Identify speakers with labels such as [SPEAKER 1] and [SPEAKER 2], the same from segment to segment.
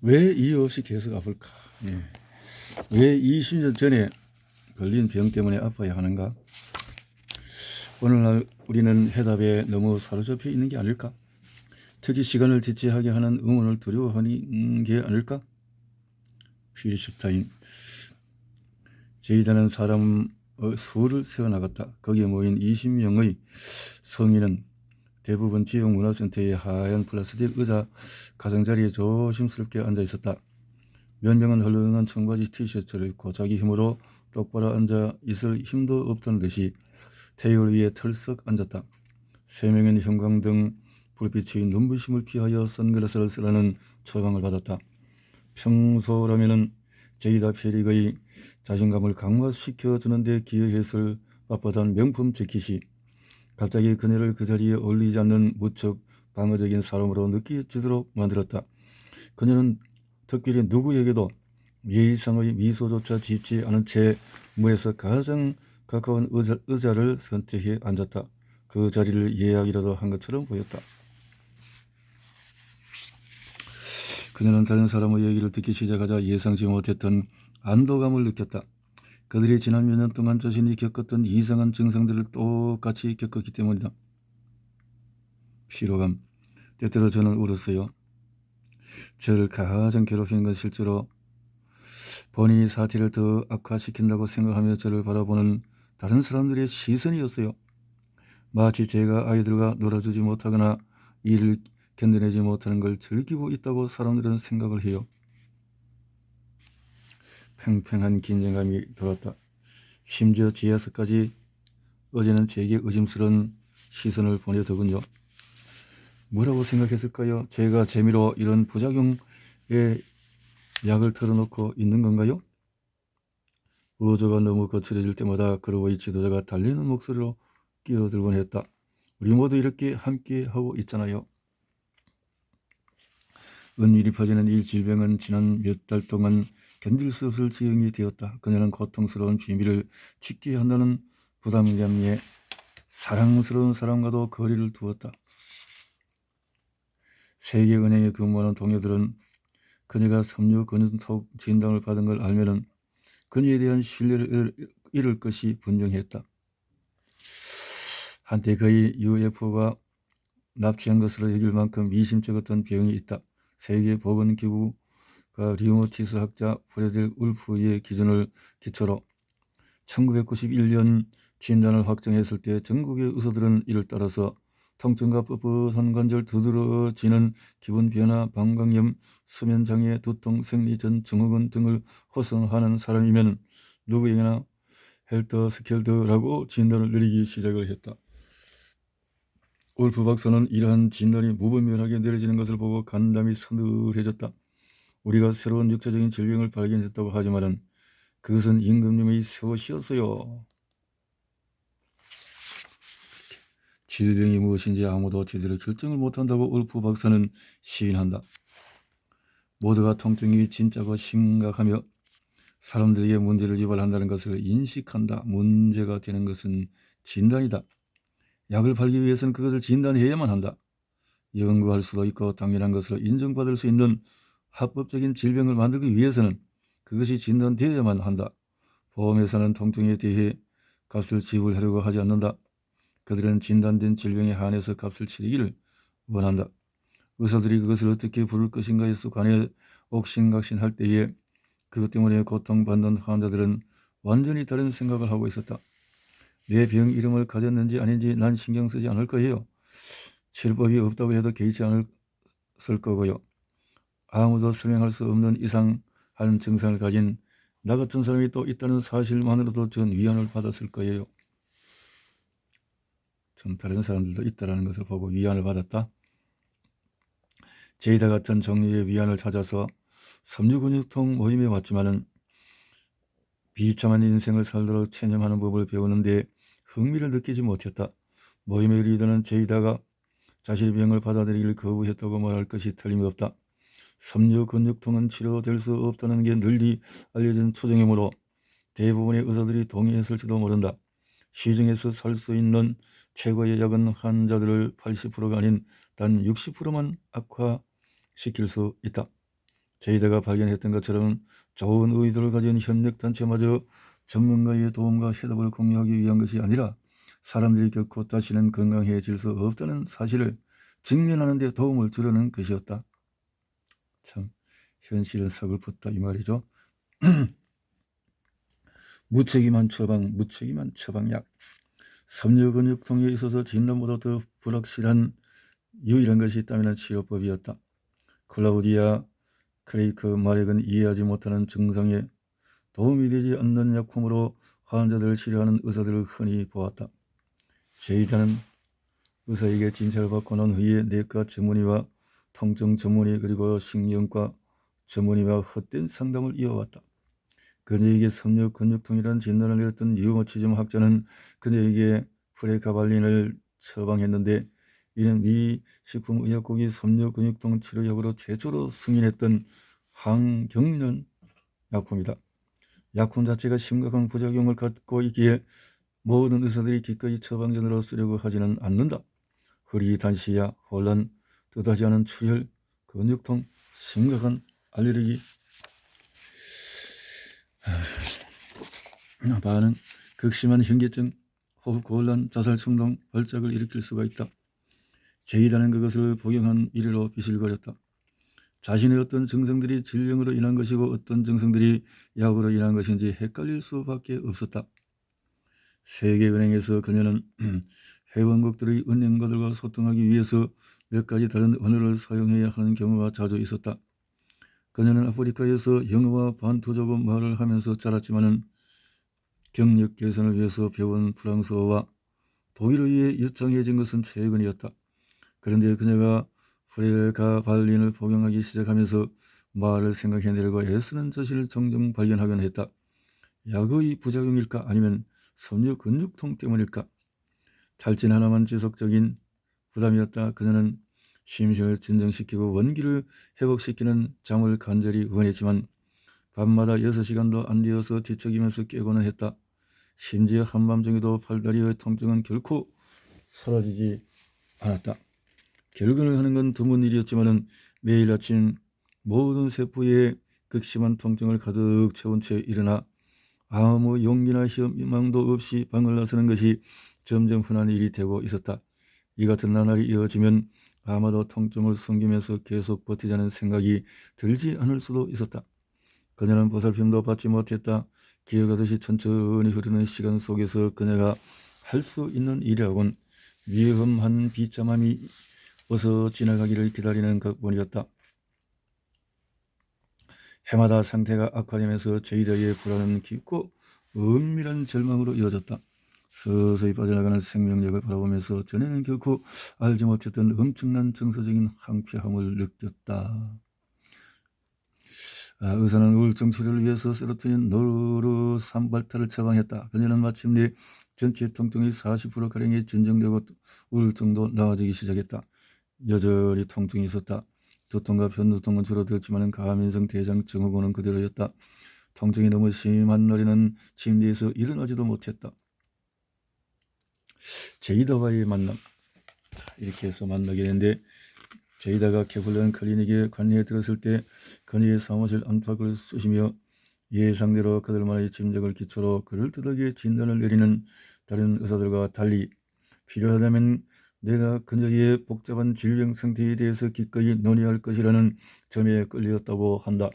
[SPEAKER 1] 왜 이유 없이 계속 아플까? 예. 왜 20년 전에 걸린 병 때문에 아파야 하는가? 오늘날 우리는 해답에 너무 사로잡혀 있는 게 아닐까? 특히 시간을 지체하게 하는 응원을 두려워하는 게 아닐까? 피리슈타인. 제이다는 사람 수를 세워나갔다. 거기에 모인 20명의 성인은 대부분 지역문화센터의 하얀 플라스틱 의자 가장자리에 조심스럽게 앉아 있었다. 몇 명은 헐렁한 청바지 티셔츠를 입고 자기 힘으로 똑바로 앉아 있을 힘도 없다는 듯이 테이블 위에 털썩 앉았다. 3명은 형광등 불빛의 눈부심을 피하여 선글라스를 쓰라는 처방을 받았다. 평소라면은 제이다 페릭의 자신감을 강화시켜주는 데 기여했을 바쁘던 명품 재킷이 갑자기 그녀를 그 자리에 어울리지 않는 무척 방어적인 사람으로 느껴지도록 만들었다. 그녀는 특별히 누구에게도 예의상의 미소조차 짓지 않은 채 무에서 가장 가까운 의자를 선택해 앉았다. 그 자리를 예약이라도 한 것처럼 보였다. 그녀는 다른 사람의 얘기를 듣기 시작하자 예상치 못했던 안도감을 느꼈다. 그들이 지난 몇 년 동안 자신이 겪었던 이상한 증상들을 똑같이 겪었기 때문이다. 피로감. 때때로 저는 울었어요. 저를 가장 괴롭히는 건 실제로 본인이 사태를 더 악화시킨다고 생각하며 저를 바라보는 다른 사람들의 시선이었어요. 마치 제가 아이들과 놀아주지 못하거나 일을 견뎌내지 못하는 걸 즐기고 있다고 사람들은 생각을 해요. 팽팽한 긴장감이 돌았다. 심지어 지하석까지 어제는 제게 의심스러운 시선을 보내더군요. 뭐라고 생각했을까요? 제가 재미로 이런 부작용에 약을 털어놓고 있는 건가요? 우조가 너무 거칠어질 때마다 그로의 지도자가 달리는 목소리로 끼어들곤 했다. 우리 모두 이렇게 함께 하고 있잖아요. 은밀히 퍼지는 이 질병은 지난 몇 달 동안 견딜 수 없을 지경이 되었다. 그녀는 고통스러운 비밀을 지켜야 한다는 부담감에 사랑스러운 사람과도 거리를 두었다. 세계은행에 근무하는 동료들은 그녀가 섬유 근육 진단을 받은 걸 알면은 그녀에 대한 신뢰를 잃을 것이 분명했다. 한때 그의 UFO가 납치한 것으로 여길 만큼 미심쩍었던 병이 있다. 세계보건기구가 리우마티스 학자 프레델 울프의 기준을 기초로 1991년 진단을 확정했을 때 전국의 의사들은 이를 따라서 통증과 뻣뻣한 관절, 두드러지는 기분 변화, 방광염, 수면장애, 두통, 생리전, 증후군 등을 호소하는 사람이면 누구에게나 헬터 스켈터라고 진단을 내리기 시작을 했다. 울프 박사는 이러한 진단이 무분별하게 내려지는 것을 보고 간담이 서늘해졌다. 우리가 새로운 육체적인 질병을 발견했다고 하지만은 그것은 임금님의 세옷이었어요. 질병이 무엇인지 아무도 제대로 결정을 못한다고 울프 박사는 시인한다. 모두가 통증이 진짜고 심각하며 사람들에게 문제를 유발한다는 것을 인식한다. 문제가 되는 것은 진단이다. 약을 팔기 위해서는 그것을 진단해야만 한다. 연구할 수도 있고 당연한 것으로 인정받을 수 있는 합법적인 질병을 만들기 위해서는 그것이 진단되어야만 한다. 보험회사는 통증에 대해 값을 지불하려고 하지 않는다. 그들은 진단된 질병에 한해서 값을 치르기를 원한다. 의사들이 그것을 어떻게 부를 것인가에서 관해 옥신각신할 때에 그것 때문에 고통받는 환자들은 완전히 다른 생각을 하고 있었다. 내 병 이름을 가졌는지 아닌지 난 신경 쓰지 않을 거예요. 치료법이 없다고 해도 개의치 않을 거고요. 아무도 설명할 수 없는 이상한 증상을 가진 나 같은 사람이 또 있다는 사실만으로도 전 위안을 받았을 거예요. 전 다른 사람들도 있다는 것을 보고 위안을 받았다. 제이다 같은 정리의 위안을 찾아서 섬유근육통 모임에 왔지만은 비참한 인생을 살도록 체념하는 법을 배우는데 흥미를 느끼지 못했다. 모임의 리더는 제이다가 자신의 병을 받아들이기를 거부했다고 말할 것이 틀림없다. 섬유근육통은 치료될 수 없다는 게 널리 알려진 초정이므로 대부분의 의사들이 동의했을지도 모른다. 시중에서 살 수 있는 최고의 약은 환자들을 80%가 아닌 단 60%만 악화시킬 수 있다. 제이다가 발견했던 것처럼 좋은 의도를 가진 협력단체마저 전문가의 도움과 해답을 공유하기 위한 것이 아니라 사람들이 결코 다시는 건강해질 수 없다는 사실을 직면하는 데 도움을 주려는 것이었다. 참 현실은 서글펐다 이 말이죠. 무책임한 처방, 무책임한 처방약. 섬유근육통에 있어서 진단보다 더 불확실한 유일한 것이 있다면 치료법이었다. 클라우디아 크레이크 마렉은 이해하지 못하는 증상에 도움이 되지 않는 약품으로 환자들을 치료하는 의사들을 흔히 보았다. 제이다는 의사에게 진찰을 받고 난 후에 내과 전문의와 통증 전문의 그리고 신경과 전문의와 헛된 상담을 이어왔다. 그녀에게 섬유근육통이라는 진단을 내렸던 유머치즘 학자는 그녀에게 프레가발린을 처방했는데 이는 미 식품의약국이 섬유근육통 치료약으로 최초로 승인했던 항경련 약품이다. 약품 자체가 심각한 부작용을 갖고 있기에 모든 의사들이 기꺼이 처방전으로 쓰려고 하지는 않는다. 허리 단시야, 혼란, 뜻하지 않은 출혈, 근육통, 심각한 알레르기, 반응, 극심한 현기증, 호흡곤란, 자살衝動, 발작을 일으킬 수가 있다. 제이다는 그것을 복용한 이래로 비실거렸다. 자신의 어떤 증상들이 질병으로 인한 것이고 어떤 증상들이 약으로 인한 것인지 헷갈릴 수밖에 없었다. 세계은행에서 그녀는 회원국들의 은행가들과 소통하기 위해서 몇 가지 다른 언어를 사용해야 하는 경우가 자주 있었다. 그녀는 아프리카에서 영어와 반토족어 말을 하면서 자랐지만은 경력 개선을 위해서 배운 프랑스어와 독일어에 유창해진 것은 최근이었다. 그런데 그녀가 프레가발린을 복용하기 시작하면서 말을 생각해내려고 애쓰는 자신을 종종 발견하곤 했다. 약의 부작용일까 아니면 섬유근육통 때문일까? 탈진 하나만 지속적인 부담이었다. 그녀는 심신을 진정시키고 원기를 회복시키는 잠을 간절히 원했지만 밤마다 6시간도 안 되어서 뒤척이면서 깨고는 했다. 심지어 한밤중에도 팔다리의 통증은 결코 사라지지 않았다. 결근을 하는 건 드문 일이었지만 매일 아침 모든 세포에 극심한 통증을 가득 채운 채 일어나 아무 용기나 희망도 없이 방을 나서는 것이 점점 흔한 일이 되고 있었다. 이 같은 나날이 이어지면 아마도 통증을 숨기면서 계속 버티자는 생각이 들지 않을 수도 있었다. 그녀는 보살핌도 받지 못했다. 기어가듯이 천천히 흐르는 시간 속에서 그녀가 할 수 있는 일이라곤 위험한 비참함이 어서 지나가기를 기다리는 것뿐이었다. 해마다 상태가 악화되면서 제이다의 불안은 깊고 은밀한 절망으로 이어졌다. 서서히 빠져나가는 생명력을 바라보면서 전에는 결코 알지 못했던 엄청난 정서적인 황폐함을 느꼈다. 의사는 우울증 치료를 위해서 세로토닌 노르산발타를 처방했다. 그녀는 마침내 전체 통증의 40%가량이 진정되고 우울증도 나아지기 시작했다. 여전히 통증이 있었다. 두통과 편두통은 줄어들었지만 가민성 대장 증후군은 그대로였다. 통증이 너무 심한 날에는 침대에서 일어나지도 못했다. 제이다와의 만남. 이렇게 해서 만나게 되는데 제이다가 캐플런 클리닉에 관리에 들었을 때 그녀의 사무실 안팎을 쑤시며 예상대로 그들만의 짐작을 기초로 그럴듯하게 진단을 내리는 다른 의사들과 달리 필요하다면 내가 그녀의 복잡한 질병 상태에 대해서 기꺼이 논의할 것이라는 점에 끌렸다고 한다.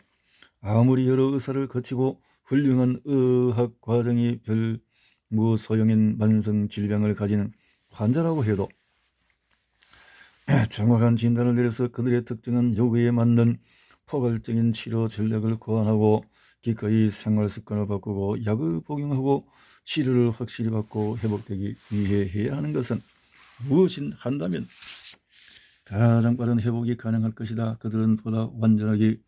[SPEAKER 1] 아무리 여러 의사를 거치고 훌륭한 의학 과정이 별 무소용인 만성 질병을 가진 환자라고 해도 정확한 진단을 내려서 그들의 특정한 요구에 맞는 포괄적인 치료 전략을 고안하고 기꺼이 생활 습관을 바꾸고 약을 복용하고 치료를 확실히 받고 회복되기 위해 해야 하는 것은 무엇인 한다면 가장 빠른 회복이 가능할 것이다. 그들은 보다 완전하게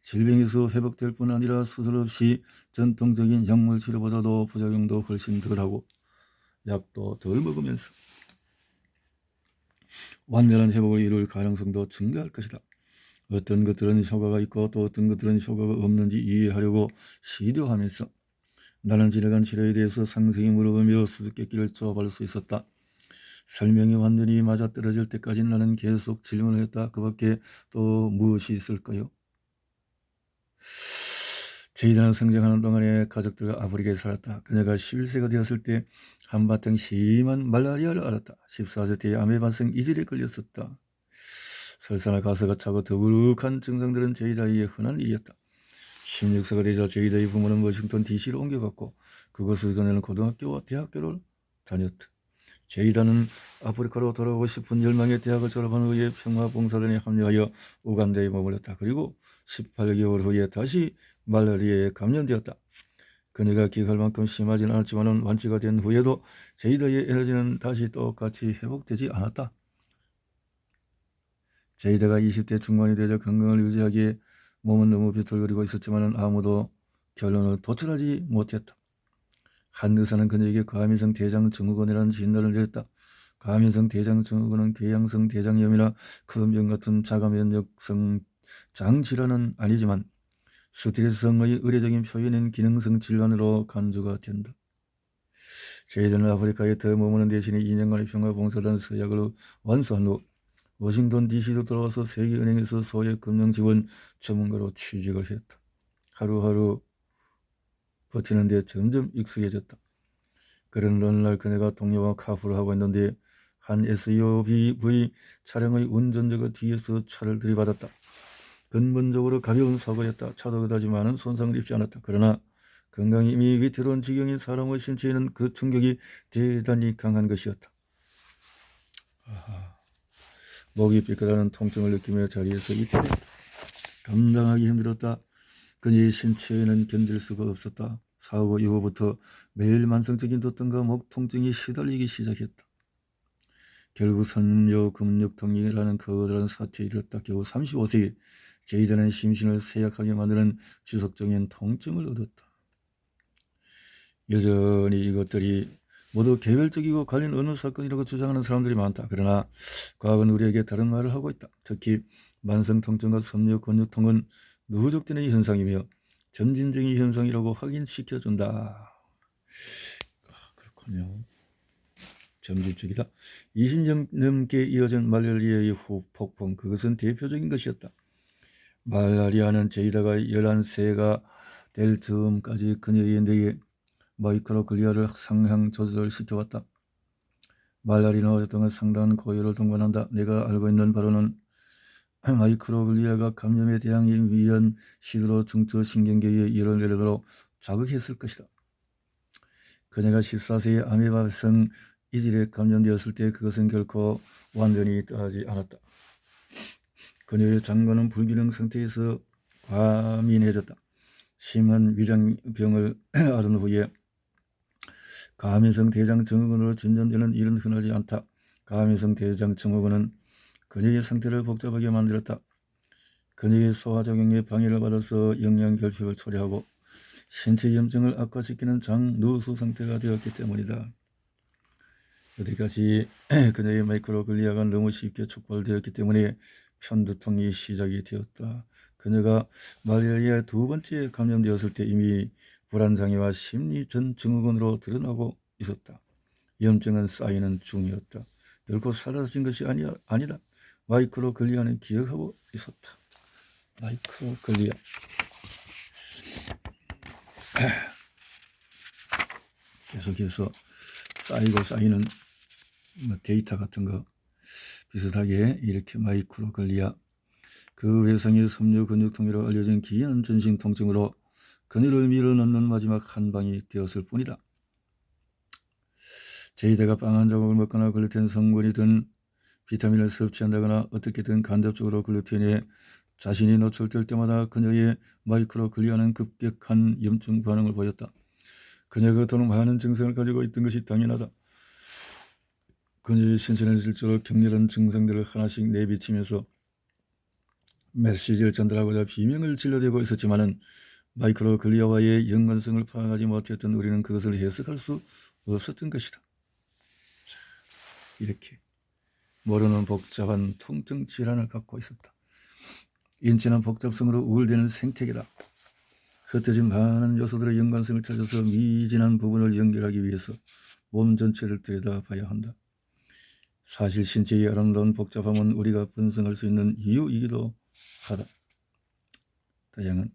[SPEAKER 1] 질병에서 회복될 뿐 아니라 수술 없이 전통적인 약물 치료보다도 부작용도 훨씬 덜하고 약도 덜 먹으면서 완전한 회복을 이룰 가능성도 증가할 것이다. 어떤 것들은 효과가 있고 또 어떤 것들은 효과가 없는지 이해하려고 시도하면서 나는 지나간 치료에 대해서 상세히 물어보며 수수께끼를 조합할 수 있었다. 설명이 완전히 맞아떨어질 때까지 나는 계속 질문을 했다. 그 밖에 또 무엇이 있을까요? 제이다는 성장하는 동안에 가족들과 아프리카에 살았다. 그녀가 11세가 되었을 때 한바탕 심한 말라리아를 앓았다. 14세 때에 아메바성 이질에 걸렸었다. 설사나 가스가 차고 더부룩한 증상들은 제이다의 흔한 일이었다. 16세가 되자 제이다의 부모는 워싱턴 DC로 옮겨갔고 그곳에서 그녀는 고등학교와 대학교를 다녔다. 제이다는 아프리카로 돌아오고 싶은 열망의 대학을 졸업한 후에 평화봉사단에 합류하여 우간다에 머물렀다. 그리고 18개월 후에 다시 말라리아에 감염되었다. 그녀가 기억할 만큼 심하진 않았지만 완치가 된 후에도 제이다의 에너지는 다시 똑같이 회복되지 않았다. 제이다가 20대 중반이 되자 건강을 유지하기에 몸은 너무 비틀거리고 있었지만 아무도 결론을 도출하지 못했다. 한 의사는 그녀에게 과민성 대장증후군이라는 진단을 내렸다. 과민성 대장증후군은 궤양성 대장염이나 크론병 같은 자가면역성 장질환은 아니지만 스트레스성의 의례적인 표현인 기능성 질환으로 간주가 된다. 제이다는 아프리카에 더 머무는 대신에 2년간의 평화봉사단 서약을 완수한 후 워싱턴 DC로 돌아와서 세계은행에서 소액 금융지원 전문가로 취직을 했다. 하루하루 버티는 데 점점 익숙해졌다. 그런 어느 날 그녀가 동료와 카풀을 하고 있는데 한 SUV 차량의 운전자가 뒤에서 차를 들이받았다. 근본적으로 가벼운 사고였다. 차도 그다지 많은 손상을 입지 않았다. 그러나 건강이 이미 위태로운 지경인 사람의 신체에는 그 충격이 대단히 강한 것이었다. 목이 삐끗하는 통증을 느끼며 자리에서 있다. 감당하기 힘들었다. 그녀의 신체에는 견딜 수가 없었다. 사고 이후부터 매일 만성적인 두통과 목 통증이 시달리기 시작했다. 결국 선묘근육통이라는 거대한 사태에 이르렀다. 겨우 35세에 제이다는 심신을 쇠약하게 만드는 지속적인 통증을 얻었다. 여전히 이것들이 모두 개별적이고 관련 어느 사건이라고 주장하는 사람들이 많다. 그러나 과학은 우리에게 다른 말을 하고 있다. 특히 만성통증과 선묘근육통은 누적되는 현상이며 점진적인 현상이라고 확인시켜준다. 그렇군요. 점진적이다. 20년 넘게 이어진 말라리아의 후폭풍, 그것은 대표적인 것이었다. 말라리아는 제이다가 11세가 될 즈음까지 그녀의 뇌에 마이크로글리아를 상향 조절시켜왔다. 말라리아는 오랫동안 상당한 고열을 동반한다. 내가 알고 있는 바로는 마이크로글리아가 감염에 대항하기 위한 시드로 중추신경계의 열을 내리도록 자극했을 것이다. 그녀가 14세에 아메바성 이질에 감염되었을 때 그것은 결코 완전히 떠나지 않았다. 그녀의 장관은 불균형 상태에서 과민해졌다. 심한 위장병을 앓은 후에 과민성 대장증후군으로 진전되는 일은 흔하지 않다. 과민성 대장증후군은 그녀의 상태를 복잡하게 만들었다. 그녀의 소화작용에 방해를 받아서 영양결핍을 초래하고 신체 염증을 악화시키는 장누수 상태가 되었기 때문이다. 여기까지 그녀의 마이크로글리아가 너무 쉽게 촉발되었기 때문에 편두통이 시작이 되었다. 그녀가 말라리아 두 번째 감염되었을 때 이미 불안장애와 심리전 증후군으로 드러나고 있었다. 염증은 쌓이는 중이었다. 결코 사라진 것이 아니다. 마이크로글리아는 기억하고 있었다. 마이크로글리아. 계속해서 쌓이는 데이터 같은 거 비슷하게 이렇게 마이크로글리아, 그 외상의 섬유근육통이라고 알려진 기이한 전신 통증으로 그녀를 밀어넣는 마지막 한 방이 되었을 뿐이다. 제이다가 빵 한 조각을 먹거나 글루텐 성분이든 비타민을 섭취한다거나 어떻게든 간접적으로 글루텐에 자신이 노출될 때마다 그녀의 마이크로글리아는 급격한 염증 반응을 보였다. 그녀가 그토록 많은 증상을 가지고 있던 것이 당연하다. 그녀의 신체는 실제로 격렬한 증상들을 하나씩 내비치면서 메시지를 전달하고자 비명을 질러대고 있었지만 마이크로글리아와의 연관성을 파악하지 못했던 우리는 그것을 해석할 수 없었던 것이다. 이렇게 모르는 복잡한 통증 질환을 갖고 있었다. 인체는 복잡성으로 우울되는 생태계다. 흩어진 많은 요소들의 연관성을 찾아서 미진한 부분을 연결하기 위해서 몸 전체를 들여다봐야 한다. 사실 신체의 아름다운 복잡함은 우리가 번성할 수 있는 이유이기도 하다. 다양한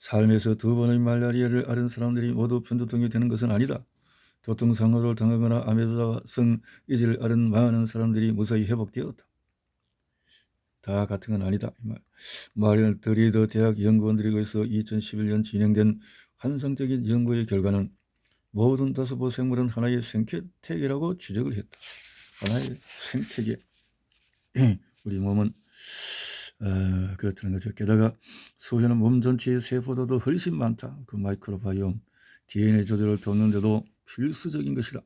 [SPEAKER 1] 삶에서 두 번의 말라리아를 앓은 사람들이 모두 편두통이 되는 것은 아니다. 교통사고를 당하거나 아메바성 이지를 앓은 많은 사람들이 무사히 회복되었다. 다 같은 건 아니다. 마리언 드리더 대학 연구원들에 의해서 2011년 진행된 환상적인 연구의 결과는 모든 다소보 생물은 하나의 생태계라고 지적을 했다. 하나의 생태계. 우리 몸은 그렇다는 거죠. 게다가 소변은 몸 전체의 세포보다도 훨씬 많다. 그 마이크로바이옴, DNA 조절을 돕는데도 필수적인 것이다.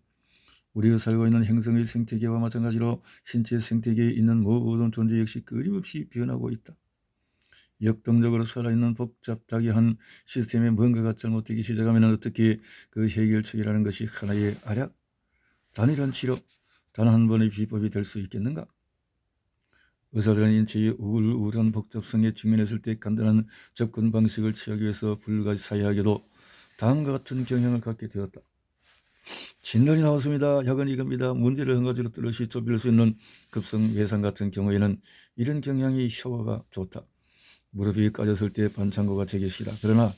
[SPEAKER 1] 우리가 살고 있는 행성의 생태계와 마찬가지로 신체 생태계에 있는 모든 존재 역시 끊임없이 변하고 있다. 역동적으로 살아있는 복잡하게 한 시스템에 뭔가가 잘못되기 시작하면 어떻게 그 해결책이라는 것이 하나의 알약, 단일한 치료, 단 한 번의 비법이 될 수 있겠는가? 의사들은 인체의 우울한 복잡성에 직면했을 때 간단한 접근 방식을 취하기 위해서 불가사의하게도 다음과 같은 경향을 갖게 되었다. 진단이 나왔습니다. 약은 이겁니다. 문제를 한 가지로 뚜렷이 좁힐 수 있는 급성 외상 같은 경우에는 이런 경향이 효과가 좋다. 무릎이 까졌을 때 반창고가 제격이다. 그러나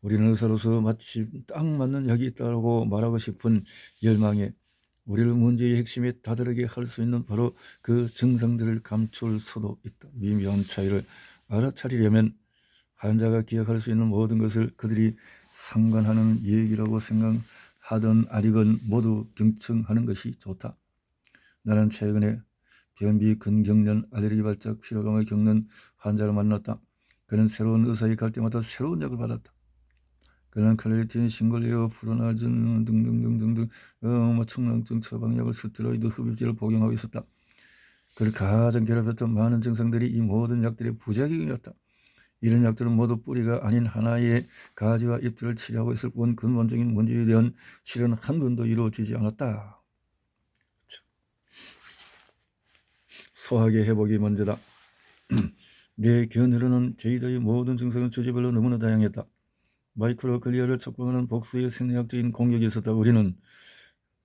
[SPEAKER 1] 우리는 의사로서 마치 딱 맞는 약이 있다고 말하고 싶은 열망에 우리를 문제의 핵심에 다다르게 할 수 있는 바로 그 증상들을 감출 수도 있다. 미묘한 차이를 알아차리려면 환자가 기억할 수 있는 모든 것을 그들이 상관하는 얘기라고 생각하든 아니건 모두 경청하는 것이 좋다. 나는 최근에 변비, 근경련, 알레르기 발작, 피로감을 겪는 환자를 만났다. 그는 새로운 의사에 갈 때마다 새로운 약을 받았다. 그는 칼리틴, 싱글레어, 프로나즌 등등등등등 청량증 처방약을 스테로이드 흡입제를 복용하고 있었다. 그를 가장 괴롭혔던 많은 증상들이 이 모든 약들의 부작용이었다. 이런 약들은 모두 뿌리가 아닌 하나의 가지와 잎들을 치료하고 있을 뿐 근본적인 문제에 대한 치료는 한 번도 이루어지지 않았다. 소화기 회복이 문제다. 내 견해로는 제이더의 모든 증상은 주제별로 너무나 다양했다. 마이크로글리아를 촉발하는 복수의 생리학적인 공격이 있었다. 우리는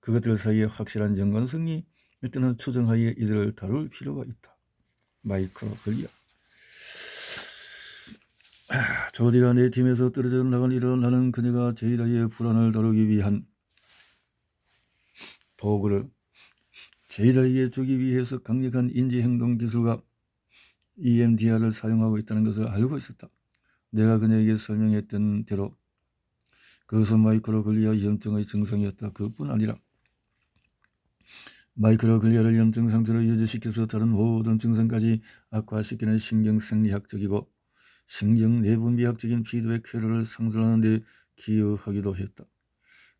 [SPEAKER 1] 그것들 사이에 확실한 연관성이 일단은 추정하에 이들을 다룰 필요가 있다. 마이크로글리아. 조디가 내 팀에서 떨어져 나간 이런 나는 그녀가 제이다의 불안을 다루기 위한 도구를 제이다에게 주기 위해서 강력한 인지행동 기술과 EMDR을 사용하고 있다는 것을 알고 있었다. 내가 그녀에게 설명했던 대로 그것은 마이크로글리아 염증의 증상이었다. 그뿐 아니라 마이크로글리아를 염증 상태로 유지시켜서 다른 모든 증상까지 악화시키는 신경생리학적이고 신경내분비학적인 피드백 회로를 상승하는 데 기여하기도 했다.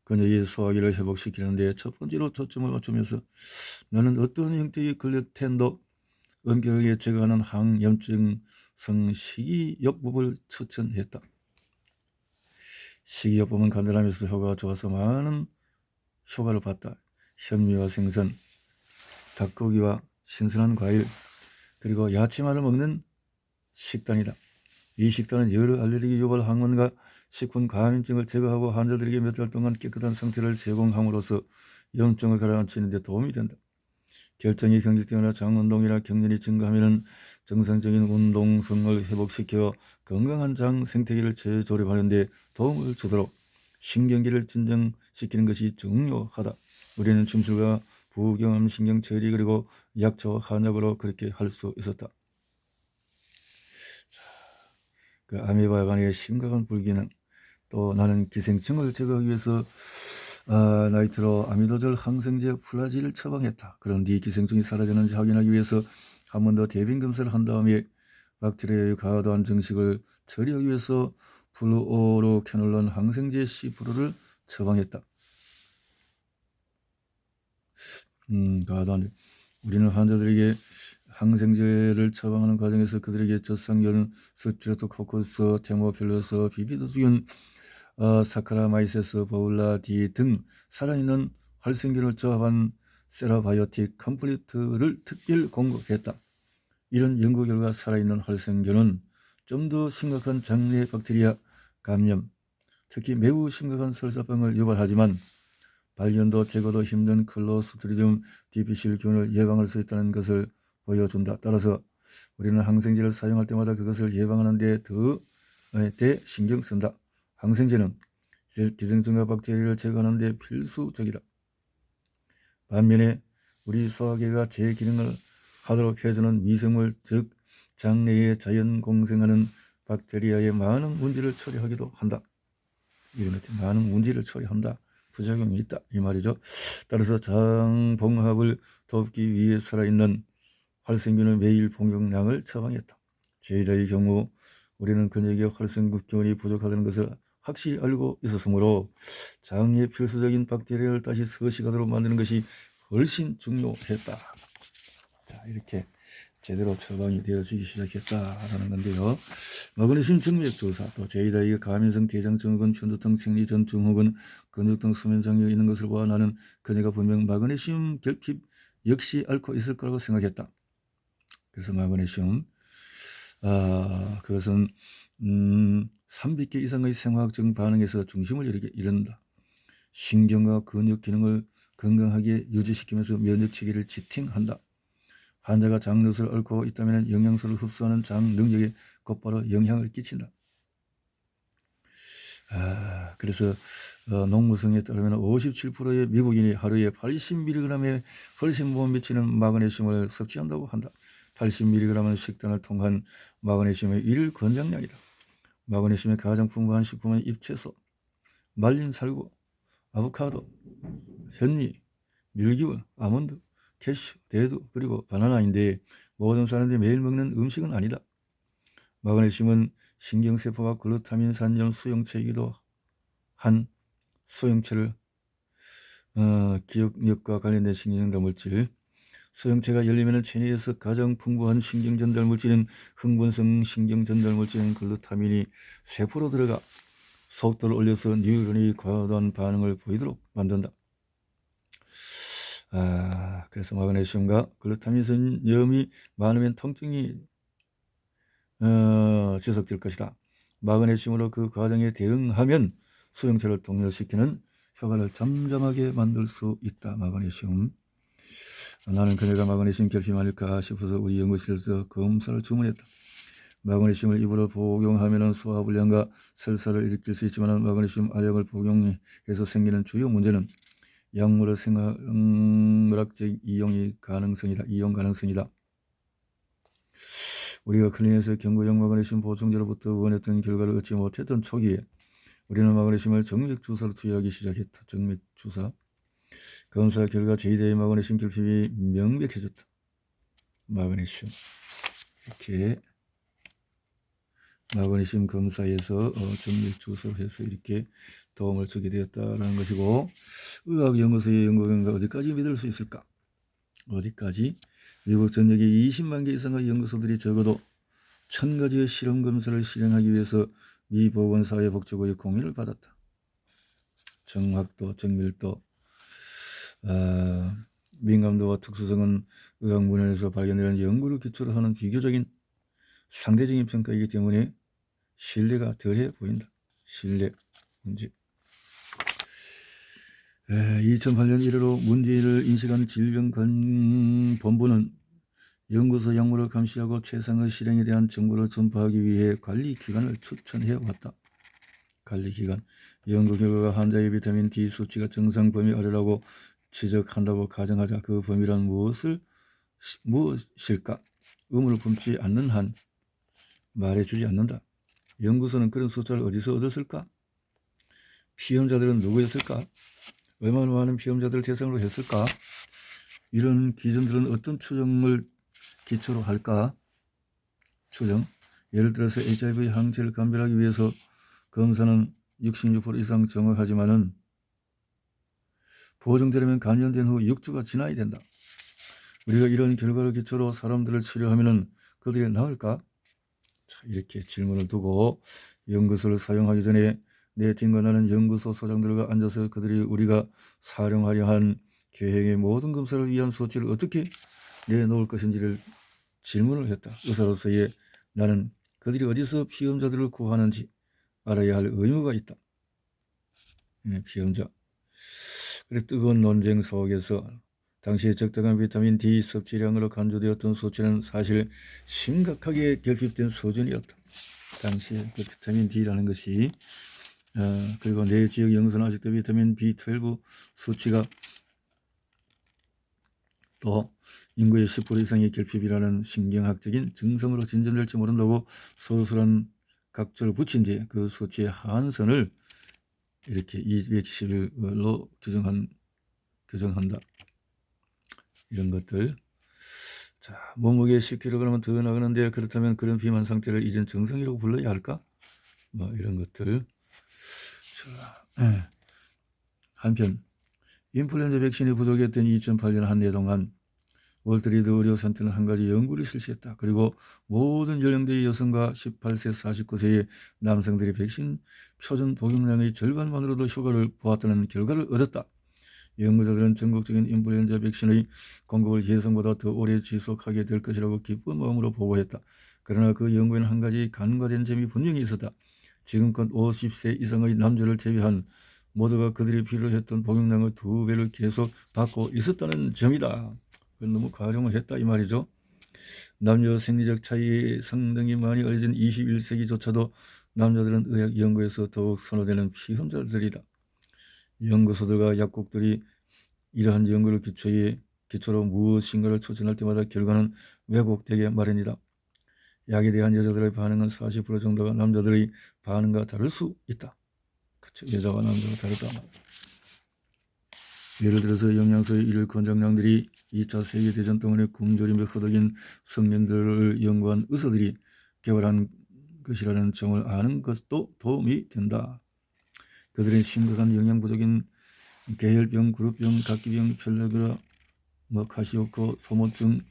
[SPEAKER 1] 그녀의 소화기를 회복시키는 데 첫 번째로 초점을 맞추면서 나는 어떤 형태의 글루텐도 엄격하게 제거하는 항염증성 식이요법을 추천했다. 식이요법은 간단하면서 효과가 좋아서 많은 효과를 봤다. 현미와 생선, 닭고기와 신선한 과일, 그리고 야채만을 먹는 식단이다. 이 식단은 여러 알레르기 유발 항원과 식품 감염증을 제거하고 환자들에게 몇 달 동안 깨끗한 상태를 제공함으로써 염증을 가라앉히는 데 도움이 된다. 결정이 경직되거나 장운동이나 경련이 증가하면 정상적인 운동성을 회복시켜 건강한 장 생태계를 재조립하는 데 도움을 주도록 신경계를 진정시키는 것이 중요하다. 우리는 침술과 부경암 신경 처리 그리고 약초 한약으로 그렇게 할 수 있었다. 그 아메바 간의 심각한 불기능, 또 나는 기생충을 제거하기 위해서 나이트로 아미도졸 항생제 플라지를 처방했다. 그런데 기생충이 사라지는지 확인하기 위해서 한 번 더 대변 검사를 한 다음에 박테리아의 과도한 증식을 처리하기 위해서 플루오로케놀론 항생제 C%를 처방했다. 과도한 우리는 환자들에게 항생제를 처방하는 과정에서 그들에게 젖상균, 스트레토코커스, 테모필러스, 비피도스균, 사카라마이세스, 보울라디 등 살아있는 활생균을 조합한 세라바이오틱 컴플리트를 특별 공급했다. 이런 연구 결과 살아있는 활생균은 좀 더 심각한 장내 박테리아 감염, 특히 매우 심각한 설사병을 유발하지만 발견도 제거도 힘든 클로스트리디움 디피실균을 예방할 수 있다는 것을 보여준다. 따라서 우리는 항생제를 사용할 때마다 그것을 예방하는 데 더 대 신경 쓴다. 항생제는 기생충과 박테리아를 제거하는 데 필수적이다. 반면에 우리 소화기가 제 기능을 하도록 해주는 미생물, 즉 장내에 자연 공생하는 박테리아의 많은 문제를 처리하기도 한다. 이런 것들 많은 문제를 처리한다. 부작용이 있다 이 말이죠. 따라서 장봉합을 돕기 위해 살아있는 활성균을 매일 복용량을 처방했다. 제이다의 경우 우리는 그녀에게 활성균이 부족하다는 것을 확실히 알고 있었으므로 장에 필수적인 박테리아를 다시 서식하도록 만드는 것이 훨씬 중요했다. 자, 이렇게 제대로 처방이 되어지기 시작했다라는 건데요. 마그네슘 정맥주사, 또 제이다의 가면성 대장증후군, 편두통, 생리전 증후군, 근육통, 수면장애가 있는 것을 봐 나는 그녀가 분명 마그네슘 결핍 역시 앓고 있을 거라고 생각했다. 그래서 마그네슘, 그것은 300개 이상의 생화학적 반응에서 중심을 이룬다. 신경과 근육 기능을 건강하게 유지시키면서 면역 체계를 지탱한다. 환자가 장누수를 앓고 있다면 영양소를 흡수하는 장 능력에 곧바로 영향을 끼친다. 그래서 농무성에 따르면 57%의 미국인이 하루에 80mg의 훨씬 못 미치는 마그네슘을 섭취한다고 한다. 80mg은 식단을 통한 마그네슘의 1일 권장량이다. 마그네슘의 가장 풍부한 식품은 잎채소, 말린 살구, 아보카도, 현미, 밀기울, 아몬드, 캐슈, 대두, 그리고 바나나인데 모든 사람들이 매일 먹는 음식은 아니다. 마그네슘은 신경세포와 글루타민 산염 수용체이기도 한 수용체를 기억력과 관련된 신경전달 물질, 수용체가 열리면 체내에서 가장 풍부한 신경전달 물질인 흥분성 신경전달 물질인 글루타민이 세포로 들어가 속도를 올려서 뉴런이 과도한 반응을 보이도록 만든다. 그래서 마그네슘과 글루타민 산염이 많으면 통증이 지속될 것이다. 마그네슘으로 그 과정에 대응하면 수용체를 동렬시키는 효과를 잠잠하게 만들 수 있다. 마그네슘. 나는 그녀가 마그네슘 결핍 아닐까 싶어서 우리 연구실에서 검사를 주문했다. 마그네슘을 입으로 복용하면 소화불량과 설사를 일으킬 수 있지만 마그네슘 알약을 복용해서 생기는 주요 문제는 약물의 생화학적 이용 가능성이다. 우리가 클리닉에서 경구용 마그네슘 보충제로부터 원했던 결과를 얻지 못했던 초기에 우리는 마그네슘을 정맥주사로 투여하기 시작했다. 정맥주사. 검사 결과 제이다의 마그네슘 결핍이 명백해졌다. 마그네슘. 이렇게 마그네슘 검사에서 정맥주사로 해서 이렇게 도움을 주게 되었다는 것이고, 의학연구소의 연구 결과 어디까지 믿을 수 있을까? 어디까지? 미국 전역에 20만 개 이상의 연구소들이 적어도 1000가지의 실험 검사를 실행하기 위해서 미 보건사회복지부의 공인을 받았다. 정확도, 정밀도, 민감도와 특수성은 의학 문헌에서 발견되는 연구를 기초로 하는 비교적인 상대적인 평가이기 때문에 신뢰가 덜해 보인다. 신뢰 문제. 2008년 1월로 문제를 인식한 질병관리본부는 연구소 약물을 감시하고 최상의 실행에 대한 정보를 전파하기 위해 관리기관을 추천해 왔다. 관리기관. 연구 결과가 환자의 비타민 D 수치가 정상 범위 아래라고 지적한다고 가정하자 그 범위란 무엇일까? 의문을 품지 않는 한 말해주지 않는다. 연구소는 그런 숫자를 어디서 얻었을까? 피험자들은 누구였을까? 얼마나 많은 피험자들을 대상으로 했을까? 이런 기준들은 어떤 추정을 기초로 할까? 추정. 예를 들어서 HIV 항체를 감별하기 위해서 검사는 66% 이상 정확하지만은 보정되려면 감염된 후 6주가 지나야 된다. 우리가 이런 결과를 기초로 사람들을 치료하면은 그들이 나을까? 자, 이렇게 질문을 두고 연구소를 사용하기 전에 내 팀과 나는 연구소 소장들과 앉아서 그들이 우리가 사용하려 한 계획의 모든 검사를 위한 소치를 어떻게 내놓을 것인지를 질문을 했다. 의사로서의 나는 그들이 어디서 피험자들을 구하는지 알아야 할 의무가 있다. 피험자. 그래 뜨거운 논쟁 속에서 당시에 적당한 비타민 D 섭취량으로 간주되었던 수치는 사실 심각하게 결핍된 수준이었다. 당시에 그 비타민 D라는 것이 그리고 내 지역 영수는 아직도 비타민 B12 수치가 또 인구의 10% 이상의 결핍이라는 신경학적인 증상으로 진전될지 모른다고 소수란 각조를 붙인 뒤 그 수치의 하한선을 이렇게 211로 규정한다. 이런 것들. 자, 몸무게 10kg은 더 나가는데 그렇다면 그런 비만 상태를 이젠 정상이라고 불러야 할까? 뭐 이런 것들. 자, 한편 인플루엔자 백신이 부족했던 2008년 한 해 동안 월트리드 의료센터는 한 가지 연구를 실시했다. 그리고 모든 연령대의 여성과 18세 49세의 남성들이 백신 표준 복용량의 절반만으로도 효과를 보았다는 결과를 얻었다. 연구자들은 전국적인 인플루엔자 백신의 공급을 예상보다 더 오래 지속하게 될 것이라고 기쁜 마음으로 보고했다. 그러나 그 연구에는 한 가지 간과된 점이 분명히 있었다. 지금껏 50세 이상의 남자를 제외한 모두가 그들이 필요했던 복용량의 2배를 계속 받고 있었다는 점이다. 그건 너무 과룡을 했다 이 말이죠. 남녀 생리적 차이에 상당히 많이 알려진 21세기조차도 남자들은 의학 연구에서 더욱 선호되는 피험자들이다. 연구소들과 약국들이 이러한 연구를 기초로 무엇인가를 추천할 때마다 결과는 왜곡되게 마련이다. 약에 대한 여자들의 반응은 40% 정도가 남자들의 반응과 다를 수 있다. 그쵸? 여자와 남자가 다르다. 예를 들어서 영양소의 일일 권장량들이 2차 세계대전 동안에 굶주림에 허덕인 성년들을 연구한 의사들이 개발한 것이라는 점을 아는 것도 도움이 된다. 그들은 심각한 영양 부족인 계혈병, 그룹병, 각기병, 펠레그라, 카시오코, 소모증,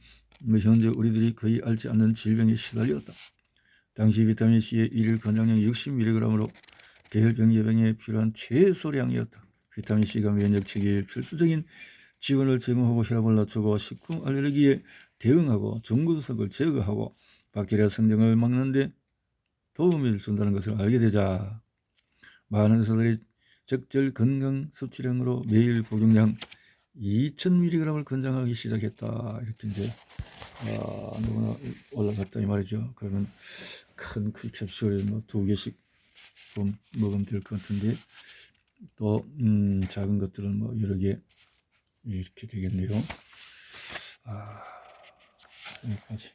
[SPEAKER 1] 현재 우리들이 거의 앓지 않는 질병에 시달렸다. 당시 비타민C의 일일 권장량 60mg으로 계혈병 예방에 필요한 최소량이었다. 비타민C가 면역체계에 필수적인 지원을 제공하고 혈압을 낮추고 식품 알레르기에 대응하고 중금속을 제거하고 박테리아 성장을 막는 데 도움을 준다는 것을 알게 되자 많은 의사들이 적절 건강 섭취량으로 매일 복용량 2000mg을 권장하기 시작했다. 이렇게 이제 너무나 올라갔다 이 말이죠. 그러면 큰 캡슐에 뭐 2개씩 먹으면 될 것 같은데 또 작은 것들은 뭐 여러 개 이렇게 되겠네요. 여기까지.